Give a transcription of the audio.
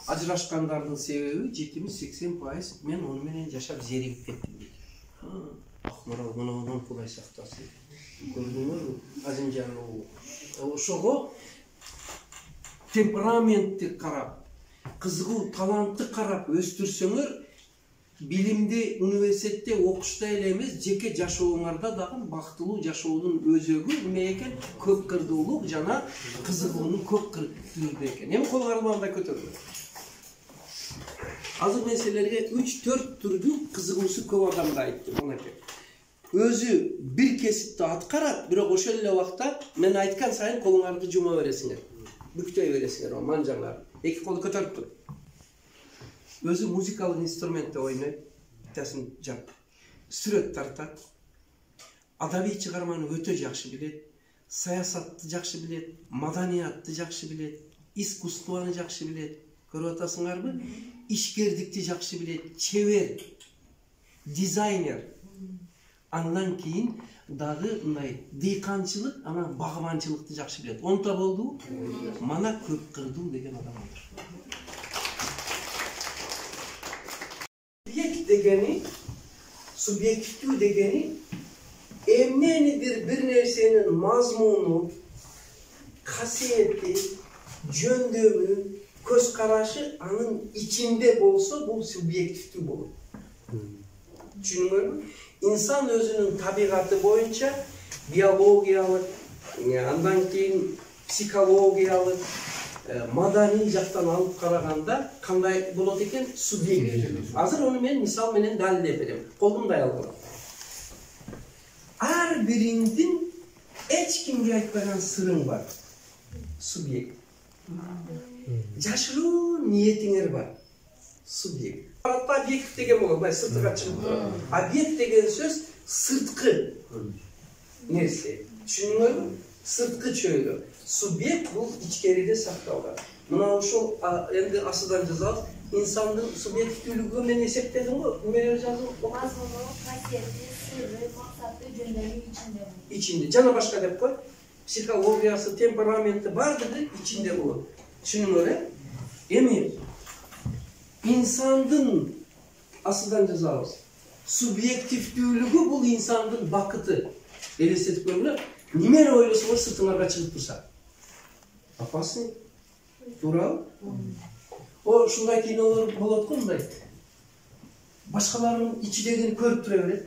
Ажырашкандардын себеби 70-80% мен ону менен жашап зеригип кеттим дейт. Акмарал мынаудан Кудай сактасын. Көрдүңөрбү? Азимжанов. Ошого темпераментти карап, кызыгуу талантты карап өстүрсөңөр, билимди университетте окушта эле эмес, жеке жашооңарда дагы бактылуу жашоодун өзөгү эме экен, көп кырдуулук жана кызыгуунун көп кырдуулугу экен. Эми кол кармагында көтөрүлөт. Азыр мен силерге 3-4 түрдүү кызыгуусу көп адамды айттым, мынакей. Өзү бир кесипти аткарат, бирок ошол эле убакта мен айткан сайын колуңарды жума бересиңер. Бүктөй бересиңер, манжаңар. Эки колду көтөрүп тур. Өзү музыкалык инструментте ойнойт, битасын жап, сүрөт тартат, адабий чыгарманы өтө жакшы билет, саясатты жакшы билет, маданиятты жакшы билет, искусствону жакшы билет. Көрүп атасыңарбы? Ишкердикти жакшы билет, чебер, дизайнер. Андан кийин дагы мындай дыйканчылык, анан багыманчылыкты жакшы билет. Онта болду? Мана көп кырдуу деген адам бар. Субъект дегени, субъективдүү дегени эмненидир бир нерсенин мазмуну, касиети, жөндөмү, көз карашы анын ичинде болсо, бул субъективдүү болот. Түшүнүңөрбү? İnsan özünün tabiatı boyunca biyologiyalыk, andan keyin psikologiyalыk, madani jaktan alıp karaganda kanday bolot eken subjektif. Hazır onu men misal menen dalile berem. Kolumda algılam. Her birindin hiç kimge aytpagan sırrın var. Subjekt. Jaşırуу niyetiңер бар. Subjekt. Объект деген болот, сыртыга чыгып турат. Объект деген сөз сырткы нерсе. Түшүнүңөрбү? Сырткы чөйрө. Субъект бул ичкериде сакталган. Мына ошол энди асыдан жазабыз. Инсандын субъективдүүлүгү менен эсептедим го. Эмне жаздым? Мазмуну, касиети, сырры, максаты, жөндөмү ичинде. Ичинде. Жана башка деп кой. Психологиясы, темпераменти бардыгы ичинде болот. Түшүнүңөр, эми İnsandın asıdan cezabız. Subjektifdүүлүгү bul insandın bakıtı. Elestetip görmüyor. Nimeni oylusunlar sırtınlarga çıkıp dursa. Apasın. Dural. O şunday kinolar bolot ko mындай. Başkalarının içidegini körüp tura berет.